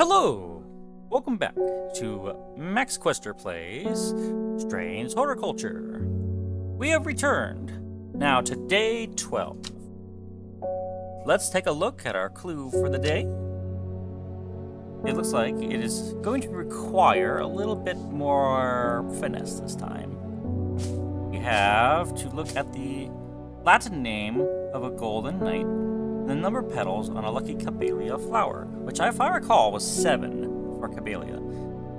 Hello! Welcome back to Max Quester Plays Strange Horticulture. We have returned now to day 12. Let's take a look at our clue for the day. It looks like it is going to require a little bit more finesse this time. We have to look at the Latin name of a golden knight, the number of petals on a lucky camellia flower, which if I recall was 7 for camellia.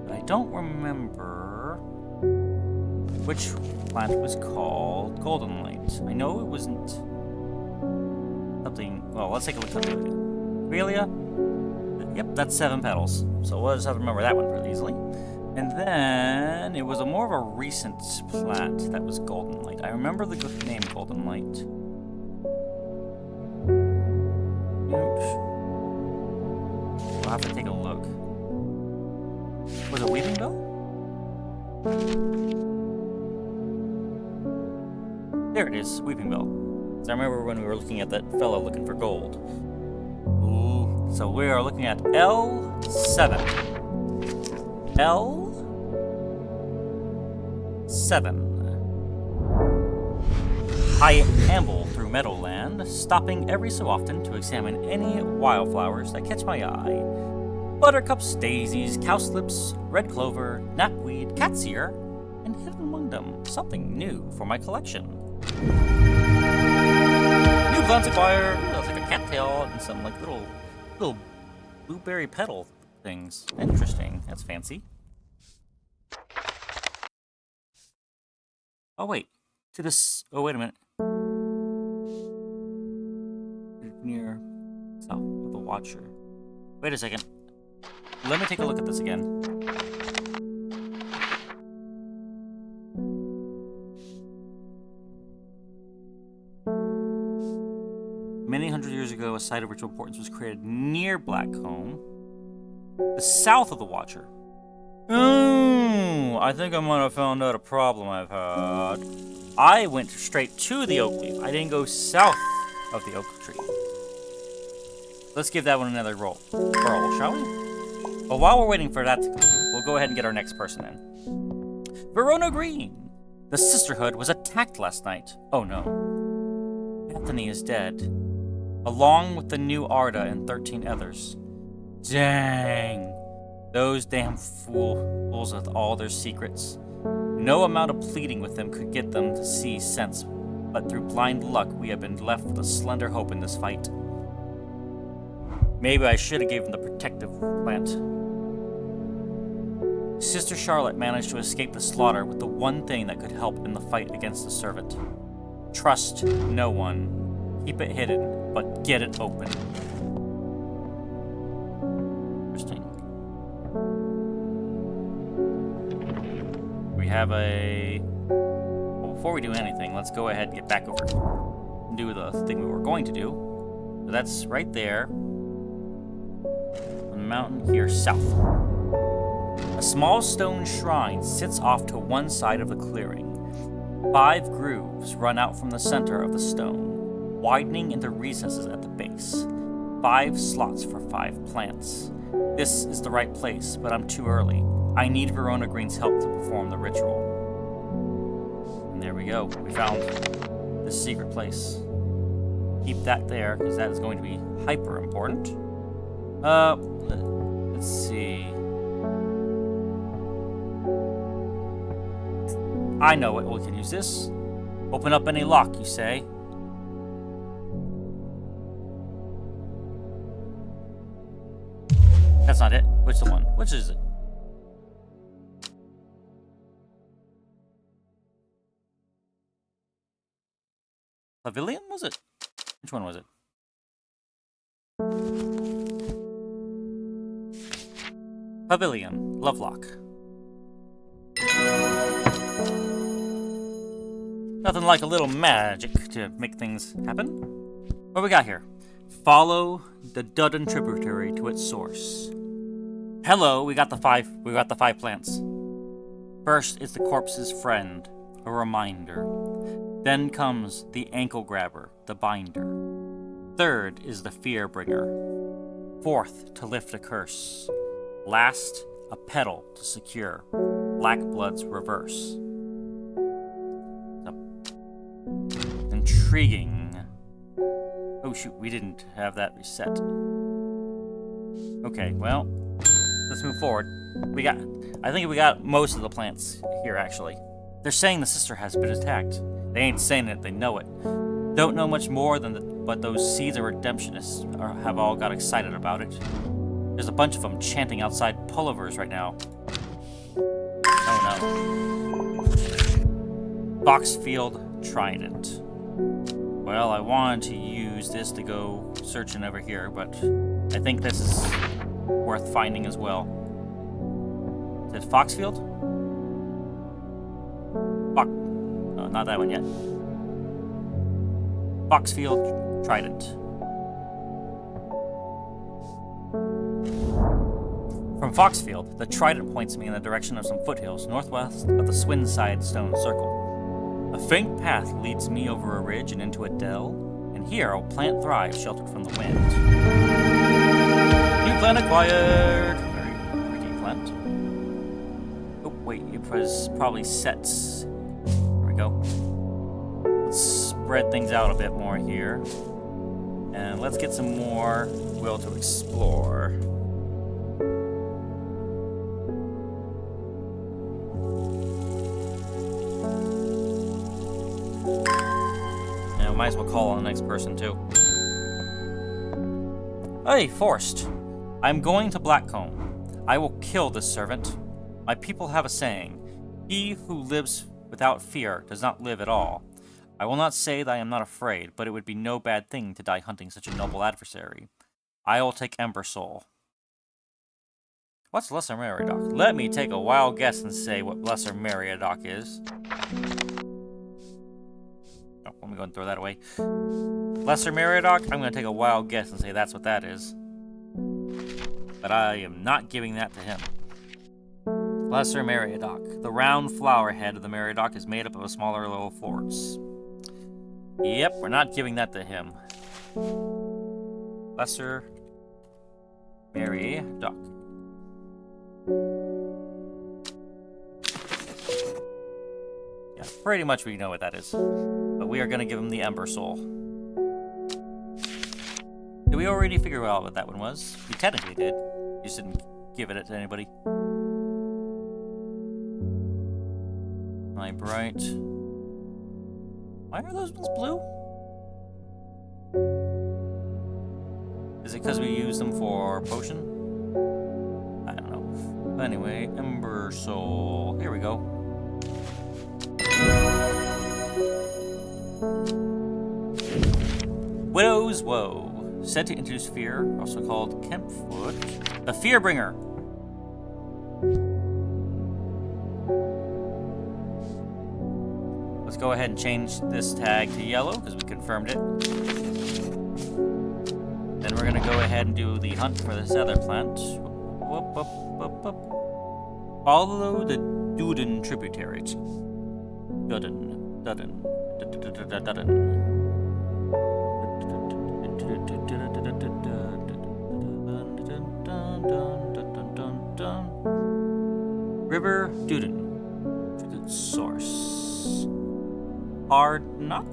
But I don't remember which plant was called golden light. I know it wasn't something. Well, let's take a look at camellia. Camellia? Yep, that's 7 petals. So we'll just have to remember that one really easily. And then it was a more of a recent plant that was golden light. I remember the name golden light. We'll have to take a look. Was it Weeping Bell? There it is, Weeping Bell. So I remember when we were looking at that fellow looking for gold. Ooh, so we are looking at L7. L7. I amble through meadowland, stopping every so often to examine any wildflowers that catch my eye. Buttercups, daisies, cowslips, red clover, knapweed, cat's ear, and hidden among them, something new for my collection. New plants acquired. Looks like a cattail and some like little blueberry petal things. Interesting. That's fancy. Oh wait. To this. Oh wait a minute. Near south of the Watcher. Wait a second. Let me take a look at this again. Many hundred years ago, a site of ritual importance was created near Blackcomb, the south of the Watcher. Oh, I think I might have found out a problem I've had. I went straight to the oak leaf. I didn't go south of the oak tree. Let's give that one another roll, shall we? Well, while we're waiting for that to come, we'll go ahead and get our next person in. Verona Green. The Sisterhood was attacked last night. Oh no. Anthony is dead, along with the new Arda and 13 others. Dang. Those damn fools with all their secrets. No amount of pleading with them could get them to see sense, but through blind luck we have been left with a slender hope in this fight. Maybe I should have given the protective plant. Sister Charlotte managed to escape the slaughter with the one thing that could help in the fight against the servant. Trust no one. Keep it hidden, but get it open. Interesting. We have a... Well, before we do anything, let's go ahead and get back over and do the thing we were going to do. So that's right there. On the mountain here south. A small stone shrine sits off to one side of the clearing. 5 grooves run out from the center of the stone, widening into recesses at the base. 5 slots for 5 plants. This is the right place, but I'm too early. I need Verona Green's help to perform the ritual. And there we go. We found this secret place. Keep that there, because that is going to be hyper important. Let's see. I know it. We can use this. Open up any lock, you say? That's not it. Which the one? Which is it? Pavilion, was it? Which one was it? Pavilion. Lovelock. Nothing like a little magic to make things happen. What we got here? Follow the Dudden tributary to its source. Hello, we got the five plants. First is the corpse's friend, a reminder. Then comes the ankle grabber, the binder. Third is the fear bringer. Fourth, to lift a curse. Last, a petal to secure. Black blood's reverse. Intriguing. Oh shoot, we didn't have that reset. Okay, well, let's move forward. I think we got most of the plants here, actually. They're saying the sister has been attacked. They ain't saying it, they know it. Don't know much more than but those seeds of redemptionists have all got excited about it. There's a bunch of them chanting outside pullovers right now. Oh no. Boxfield Trident. Well, I wanted to use this to go searching over here, but I think this is worth finding as well. Is it Foxfield? Oh, not that one yet. Foxfield Trident. From Foxfield, the trident points me in the direction of some foothills northwest of the Swinside Stone Circle. A faint path leads me over a ridge and into a dell, and here a plant thrives sheltered from the wind. New plant acquired! Very pretty plant. Oh, wait, it was probably sets. There we go. Let's spread things out a bit more here. And let's get some more will to explore. Might as well call on the next person, too. Hey, Forrest. I'm going to Blackcomb. I will kill this servant. My people have a saying. He who lives without fear does not live at all. I will not say that I am not afraid, but it would be no bad thing to die hunting such a noble adversary. I will take Ember Soul. What's Lesser Meriadoc? Let me take a wild guess and say what Lesser Meriadoc is. I'm going to throw that away. Lesser Meriadoc, I'm going to take a wild guess and say that's what that is. But I am not giving that to him. Lesser Meriadoc. The round flower head of the Meriadoc is made up of a smaller little forks. Yep, we're not giving that to him. Lesser Meriadoc. Yeah, pretty much we know what that is. But we are going to give him the Ember Soul. Did we already figure out what that one was? We technically did. We just didn't give it to anybody. My bright. Why are those ones blue? Is it because we use them for potion? I don't know. But anyway, Ember Soul. Here we go. Widow's Woe. Said to introduce fear, also called Kempfoot. The Fearbringer. Let's go ahead and change this tag to yellow, because we confirmed it. Then we're going to go ahead and do the hunt for this other plant. Whoop, whoop, whoop, whoop. Follow the Duden tributaries. Duden. River Duden. To the source. Hard knot?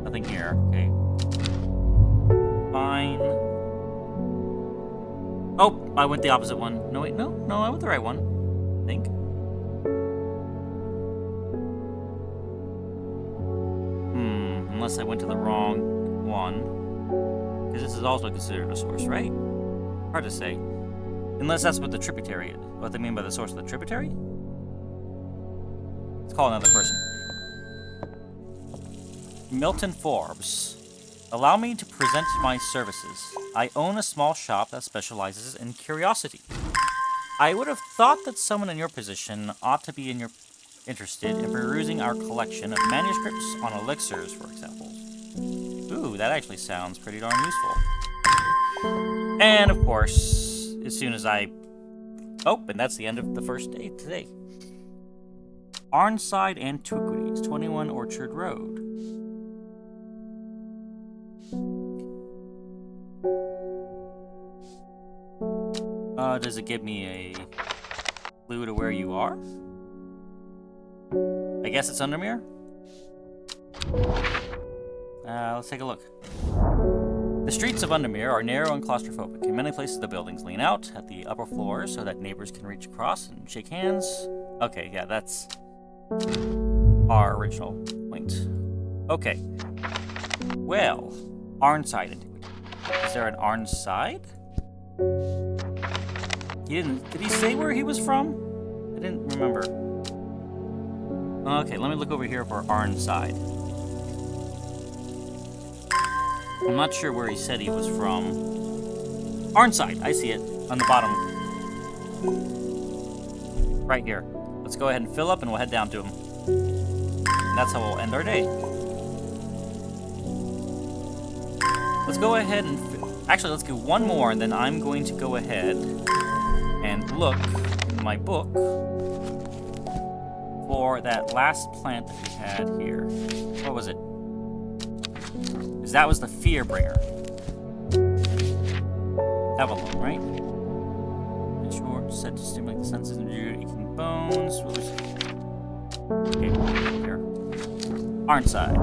Nothing here. Okay. Fine. Oh, I went the opposite one. No, wait, no, I went the right one. I think. Unless I went to the wrong one. Because this is also considered a source, right? Hard to say. Unless that's what the tributary is. What they mean by the source of the tributary? Let's call another person. Milton Forbes. Allow me to present my services. I own a small shop that specializes in curiosity. I would have thought that someone in your position ought to be interested in perusing our collection of manuscripts on elixirs, for example. Ooh, that actually sounds pretty darn useful. And, of course, as soon as I... Oh, and that's the end of the first day today. Arnside Antiquities, 21 Orchard Road. Does it give me a clue to where you are? I guess it's Undermere? Let's take a look. The streets of Undermere are narrow and claustrophobic. In many places, the buildings lean out at the upper floors so that neighbors can reach across and shake hands. Okay, yeah, that's our original point. Okay. Well, Arnside antiquity. Is there an Arnside? Did he say where he was from? I didn't remember. Okay, let me look over here for Arnside. I'm not sure where he said he was from. Arnside, I see it on the bottom. Right here. Let's go ahead and fill up and we'll head down to him. And that's how we'll end our day. Let's go ahead and... Actually, let's do one more, and then I'm going to go ahead and look in my book for that last plant that we had here. What was it? Because that was the fear bringer. Avalon, right? In short, said to stimulate the senses and aching bones. Okay, here. Arnside.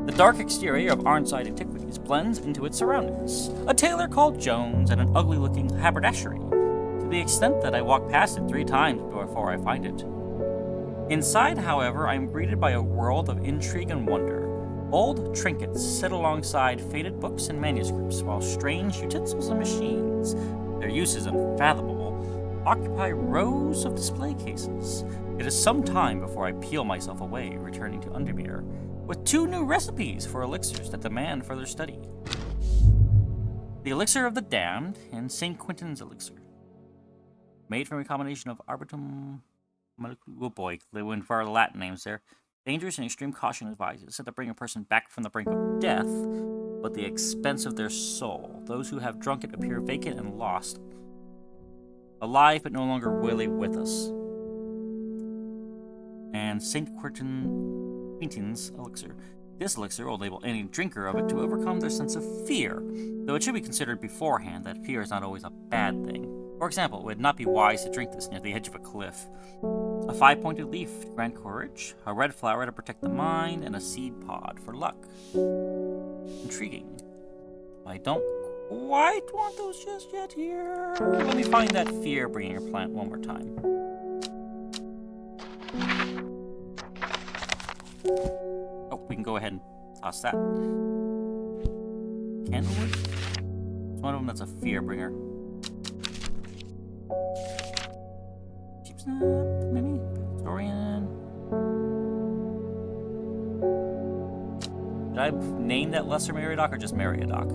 The dark exterior of Arnside Antiquities blends into its surroundings. A tailor called Jones and an ugly-looking haberdashery, to the extent that I walk past it 3 times before I find it. Inside, however, I am greeted by a world of intrigue and wonder. Old trinkets sit alongside faded books and manuscripts, while strange utensils and machines, their uses unfathomable, occupy rows of display cases. It is some time before I peel myself away, returning to Undermere, with 2 new recipes for elixirs that demand further study. The Elixir of the Damned and St. Quentin's Elixir. Made from a combination of arbitum... Oh boy, they went for our Latin names there. Dangerous and extreme caution advises said to bring a person back from the brink of death, but the expense of their soul. Those who have drunk it appear vacant and lost. Alive, but no longer really with us. And St. Quentin's Elixir. This elixir will enable any drinker of it to overcome their sense of fear, though it should be considered beforehand that fear is not always a bad thing. For example, it would not be wise to drink this near the edge of a cliff. A 5-pointed leaf to grant courage, a red flower to protect the mind, and a seed pod for luck. Intriguing. I don't quite want those just yet here. Let me find that fear-bringer plant one more time. Oh, we can go ahead and toss that. Candlewood? It's one of them that's a fear-bringer. Sheepsnap, maybe? Historian. Did I name that Lesser Meriadoc or just Meriadoc?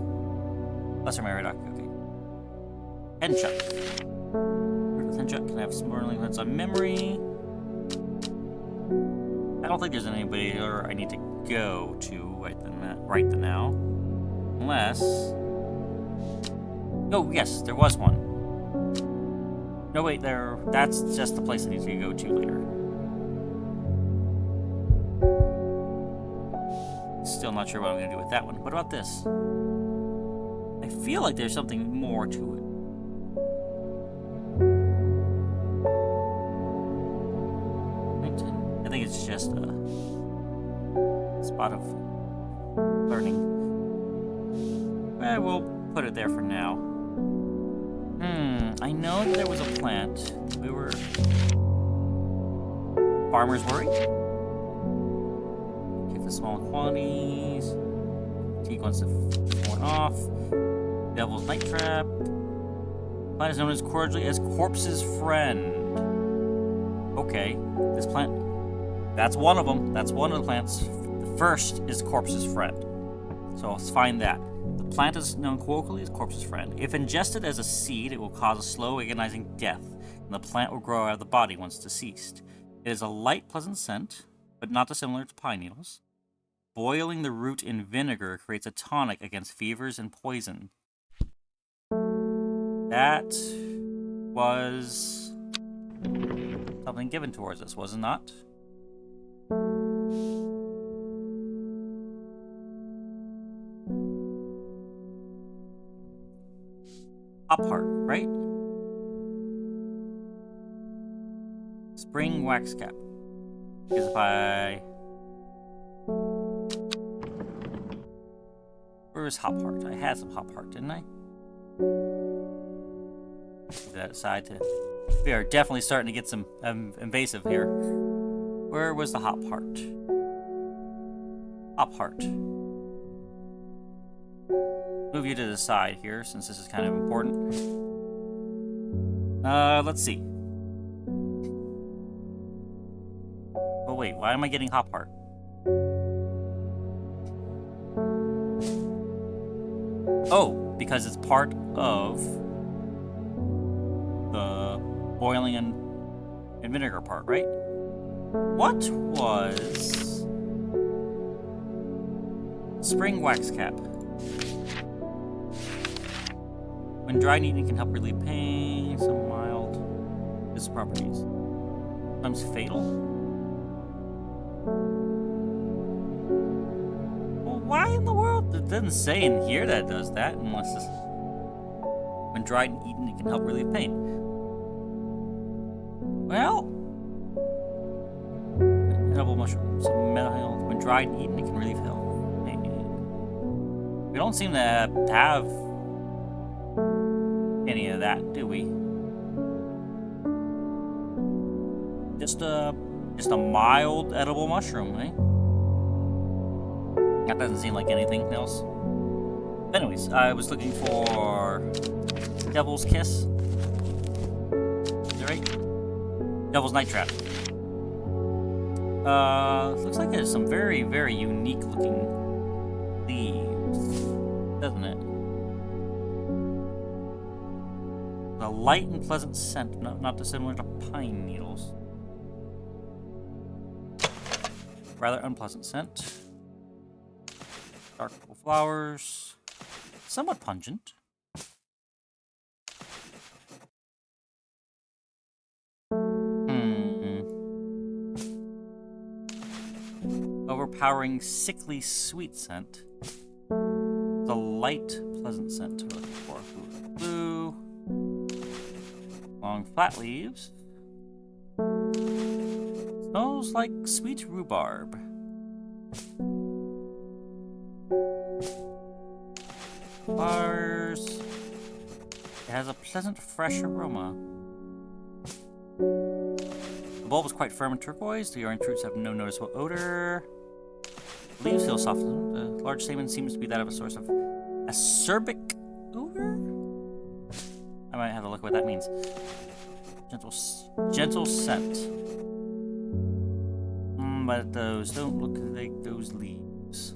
Lesser Meriadoc, okay. Henchuk. Henchuk can have swirling heads on memory. I don't think there's anybody here I need to go to right now. Unless... Oh, yes, there was one. No, wait, that's just the place I need to go to later. Still not sure what I'm going to do with that one. What about this? I feel like there's something more to it. I think it's just a spot of learning. We'll put it there for now. I know that there was a plant. We were... Farmer's Worry? Give the small quantities. Fatigue wants to worn off. Devil's Night Trap. Plant is known as cordially as Corpse's Friend. Okay, this plant... That's one of them. That's one of the plants. The first is Corpse's Friend. So let's find that. The plant is known colloquially as Corpse's Friend. If ingested as a seed, it will cause a slow, agonizing death, and the plant will grow out of the body once deceased. It is a light, pleasant scent, but not dissimilar to pine needles. Boiling the root in vinegar creates a tonic against fevers and poison. That was something given towards us, was it not? Top heart, right? Spring wax cap. Because if I... Where's hop heart? I had some hop heart, didn't I? Move that aside to... We are definitely starting to get some invasive here. Where was the hop heart? Hop heart. Move you to the side here, since this is kind of important. Let's see. Oh wait, why am I getting hop heart? Oh, because it's part of the boiling and vinegar part, right? What was spring wax cap? When dried and eaten, it can help relieve pain, some mild properties. Sometimes fatal. Well, why in the world? It doesn't say in here that it does that, unless it's... When dried and eaten, it can help relieve pain. Well... Edible mushroom. Some mental health. When dried and eaten, it can relieve health. We don't seem to have any of that, do we? Just a mild edible mushroom, eh? That doesn't seem like anything else. Anyways, I was looking for Devil's Kiss. Is that right? Devil's Night Trap. Looks like there's some very, very unique looking leaves, doesn't it? A light and pleasant scent, not dissimilar to pine needles. Rather unpleasant scent. Dark purple flowers. Somewhat pungent. Overpowering, sickly, sweet scent. The light, pleasant scent we're looking for. Blue. Long, flat leaves. Smells like sweet rhubarb. Flowers. It has a pleasant, fresh aroma. The bulb is quite firm and turquoise. The orange roots have no noticeable odor. The leaves feel soft. The large stamen seems to be that of a source of acerbic odor. I might have to look what that means. Gentle scent. But those don't look like those leaves.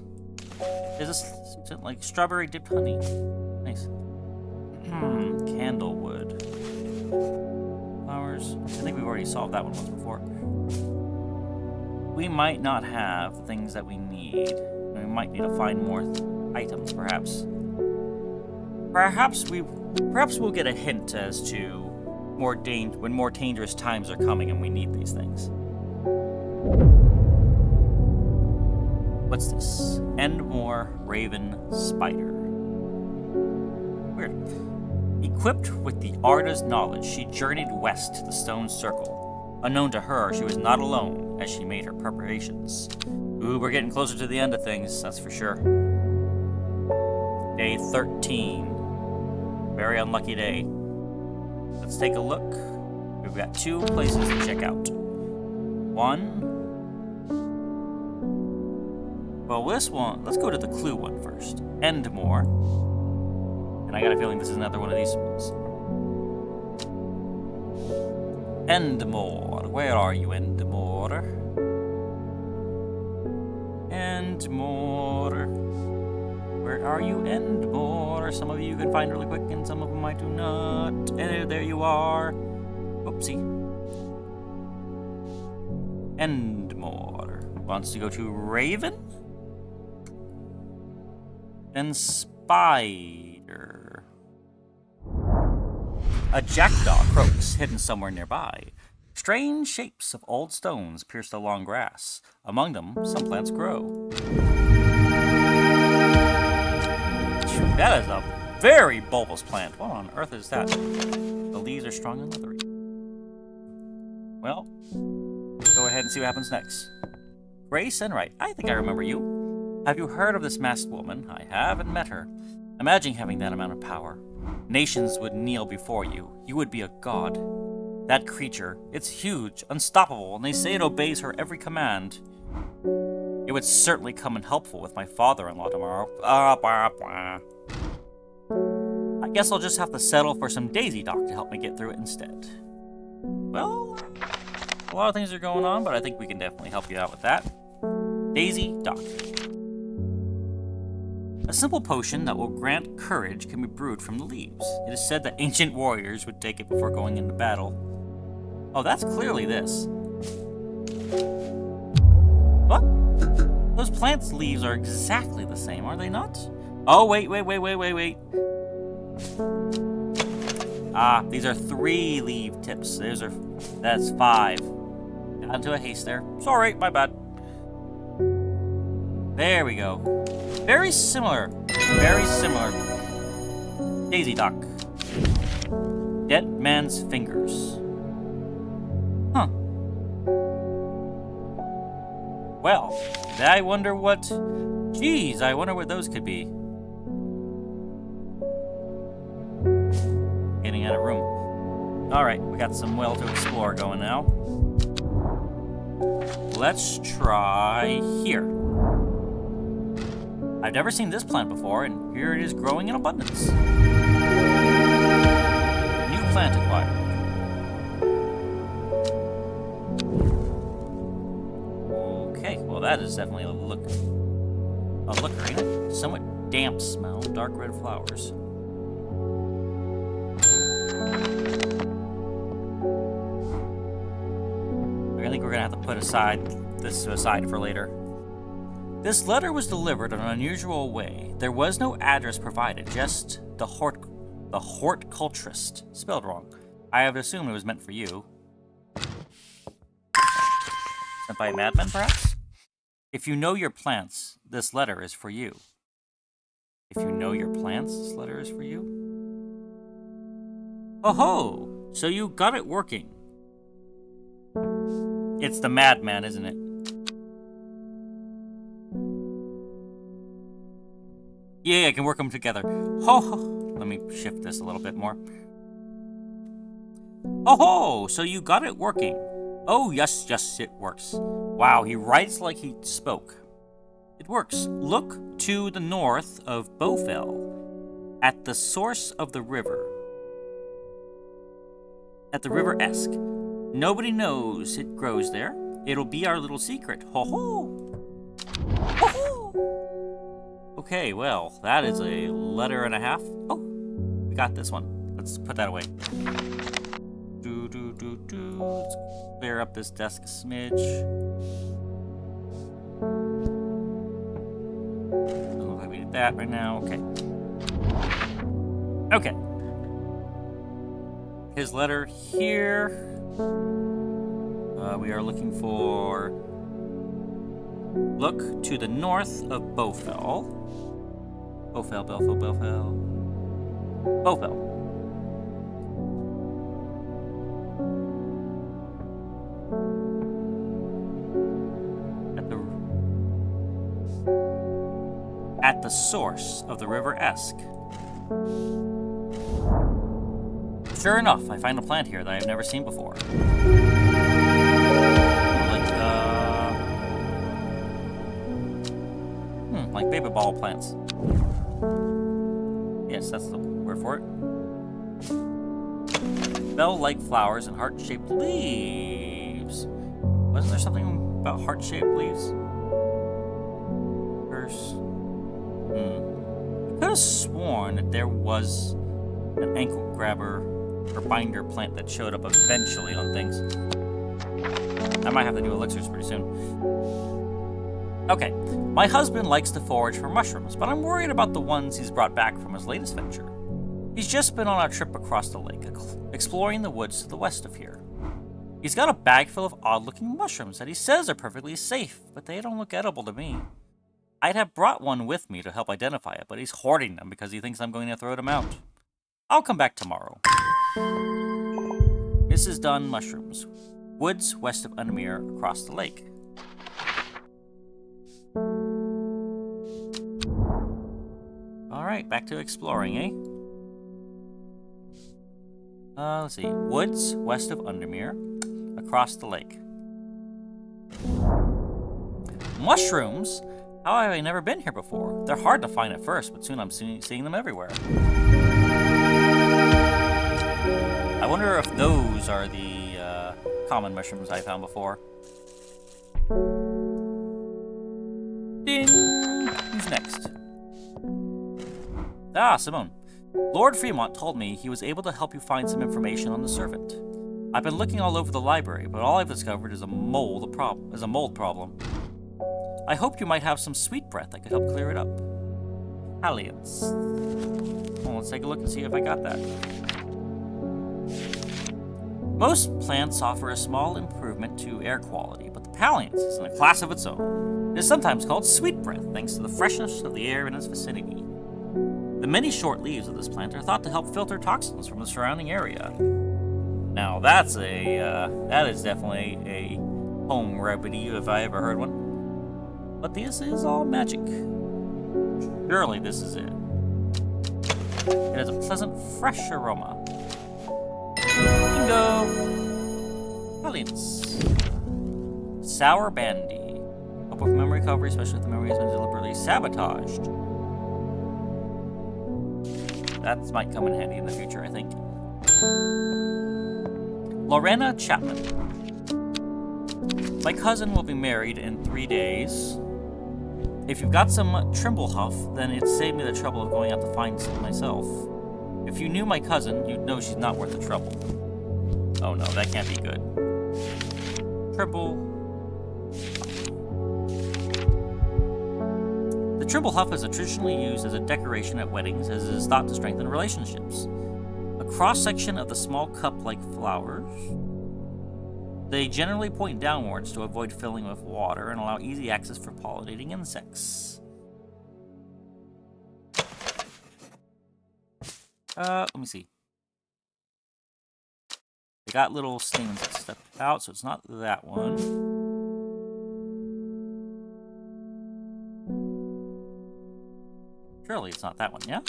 There's a scent like strawberry dipped honey. Nice. Candlewood. Flowers. I think we've already solved that one once before. We might not have the things that we need. We might need to find more items, perhaps. Perhaps we'll get a hint as to when more dangerous times are coming and we need these things. What's this? Endmore Raven Spider. Weird. Equipped with the Arda's knowledge, she journeyed west to the Stone Circle. Unknown to her, she was not alone as she made her preparations. Ooh, we're getting closer to the end of things, that's for sure. Day 13. Very unlucky day. Let's take a look. We've got 2 places to check out. One. Well, this one, let's go to the clue one first. Endmore. And I got a feeling this is another one of these ones. Endmore. Where are you, Endmore? Endmore. Where are you, Endmore? Some of you can find really quick, and some of them I do not. And there you are. Oopsie. Endmore. Wants to go to Raven? Then Spider. A jackdaw croaks, hidden somewhere nearby. Strange shapes of old stones pierce the long grass. Among them, some plants grow. That is a very bulbous plant. What on earth is that? The leaves are strong and leathery. Well, go ahead and see what happens next. Grace Enright, I think I remember you. Have you heard of this masked woman? I haven't met her. Imagine having that amount of power. Nations would kneel before you. You would be a god. That creature, it's huge, unstoppable, and they say it obeys her every command. It would certainly come in helpful with my father-in-law tomorrow. I guess I'll just have to settle for some Daisy Doc to help me get through it instead. Well, a lot of things are going on, but I think we can definitely help you out with that. Daisy Doc. A simple potion that will grant courage can be brewed from the leaves. It is said that ancient warriors would take it before going into battle. Oh, that's clearly this. What? Those plants' leaves are exactly the same, are they not? Oh, wait. Ah, these are 3 leaf tips. That's 5. Got into a haste there. Sorry, my bad. There we go. Very similar. Very similar. Daisy Doc. Dead man's fingers. Huh. Well, I wonder what... Geez, I wonder what those could be. Getting out of room. Alright, we got some well to explore going now. Let's try here. I've never seen this plant before, and here it is growing in abundance. New plant acquired. Okay, well that is definitely a looker, ain't it? Somewhat damp smell, dark red flowers. I think we're gonna have to put this aside for later. This letter was delivered in an unusual way. There was no address provided, just the horticulturist. Spelled wrong. I have assumed it was meant for you. Sent by a madman, perhaps? If you know your plants, this letter is for you. If you know your plants, this letter is for you? Oh ho! So you got it working. It's the madman, isn't it? Yeah, I can work them together. Ho ho! Let me shift this a little bit more. Oh ho! So you got it working. Oh, yes, it works. Wow, he writes like he spoke. It works. Look to the north of Bowfell, at the source of the river. At the river Esk. Nobody knows it grows there. It'll be our little secret. Ho ho! Ho ho! Okay, well, that is a letter and a half. Oh, we got this one. Let's put that away. Let's clear up this desk a smidge. Doesn't look like we need that right now. Okay. Okay. His letter here. We are looking for... Look to the north of Bowfell. Bowfell. At the source of the river Esk. Sure enough, I find a plant here that I've never seen before. Like baby ball plants. Yes, that's the word for it. Bell-like flowers and heart-shaped leaves. Wasn't there something about heart-shaped leaves? Verse. I could have sworn that there was an ankle grabber or binder plant that showed up eventually on things. I might have to do elixirs pretty soon. Okay, my husband likes to forage for mushrooms, but I'm worried about the ones he's brought back from his latest venture. He's just been on a trip across the lake, exploring the woods to the west of here. He's got a bag full of odd-looking mushrooms that he says are perfectly safe, but they don't look edible to me. I'd have brought one with me to help identify it, but he's hoarding them because he thinks I'm going to throw them out. I'll come back tomorrow. Mrs. Dunn mushrooms. Woods west of Undermere across the lake. Alright, back to exploring, eh? Let's see. Woods west of Undermere across the lake. Mushrooms? How have I never been here before? They're hard to find at first, but soon I'm seeing them everywhere. I wonder if those are the common mushrooms I found before. Ding! Who's next? Ah, Simone. Lord Fremont told me he was able to help you find some information on the servant. I've been looking all over the library, but all I've discovered is a mold problem. I hoped you might have some sweet breath that could help clear it up. Alliance. Well, let's take a look and see if I got that. Most plants offer a small improvement to air quality, but the Palliance is in a class of its own. It is sometimes called sweet breath, thanks to the freshness of the air in its vicinity. The many short leaves of this plant are thought to help filter toxins from the surrounding area. Now that is definitely a home remedy if I ever heard one. But this is all magic. Surely this is it. It has a pleasant, fresh aroma. Bingo! Alliance. Sour Bandy. Hope of memory recovery, especially if the memory has been deliberately sabotaged. That might come in handy in the future, I think. Lorena Chapman. My cousin will be married in 3 days. If you've got some Trimblehuff, then it saved me the trouble of going out to find some myself. If you knew my cousin, you'd know she's not worth the trouble. Oh no, that can't be good. Trimble. The Trimblehuff is traditionally used as a decoration at weddings, as it is thought to strengthen relationships. A cross-section of the small cup-like flowers. They generally point downwards to avoid filling with water and allow easy access for pollinating insects. Let me see. They got little stamens that step out, so it's not that one. Surely it's not that one, yeah?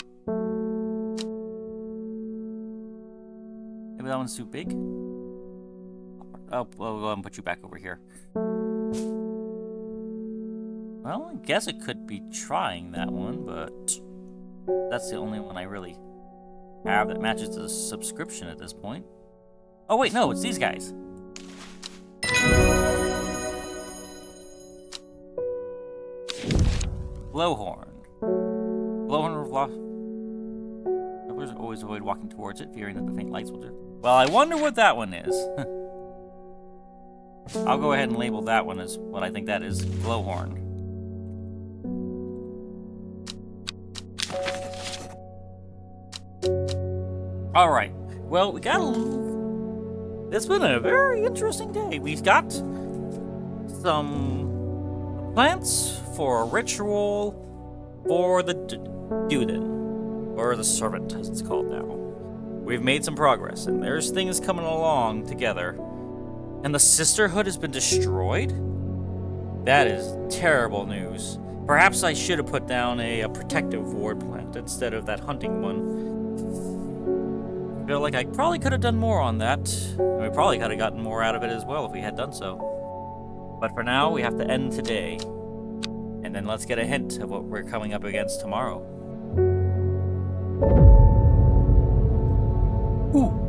Maybe that one's too big? Oh, we'll go ahead and put you back over here. Well, I guess it could be trying that one, but that's the only one I really have that matches the subscription at this point. Oh wait, no, it's these guys. Blowhorn. Blowhorn of lost. Travelers always avoid walking towards it, fearing that the faint lights will do. Well, I wonder what that one is. I'll go ahead and label that one as what I think that is. Blowhorn. Alright. Well, we got it's been a very interesting day. We've got some plants for a ritual for the Duden, or the servant, as it's called now. We've made some progress, and there's things coming along together. And the Sisterhood has been destroyed? That is terrible news. Perhaps I should have put down a protective ward plant instead of that hunting one. I feel like I probably could have done more on that. And we probably could have gotten more out of it as well if we had done so. But for now, we have to end today. And then let's get a hint of what we're coming up against tomorrow.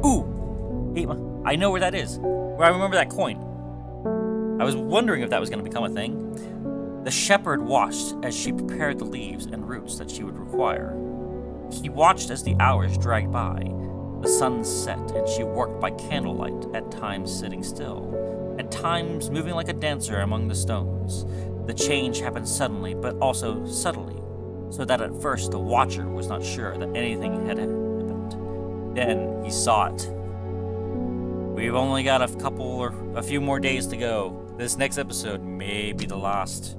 Ooh! Hey, I know where that is. Where I remember that coin. I was wondering if that was going to become a thing. The shepherd watched as she prepared the leaves and roots that she would require. He watched as the hours dragged by. The sun set, and she worked by candlelight, at times sitting still, at times moving like a dancer among the stones. The change happened suddenly, but also subtly, so that at first the watcher was not sure that anything had happened. Then he saw it. We've only got a few more days to go. This next episode may be the last.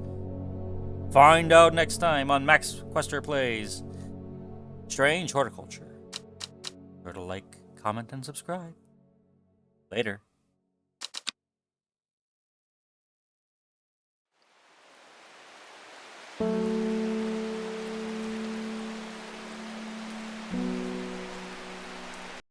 Find out next time on Max Quester Plays Strange Horticulture. Sure to like, comment, and subscribe. Later.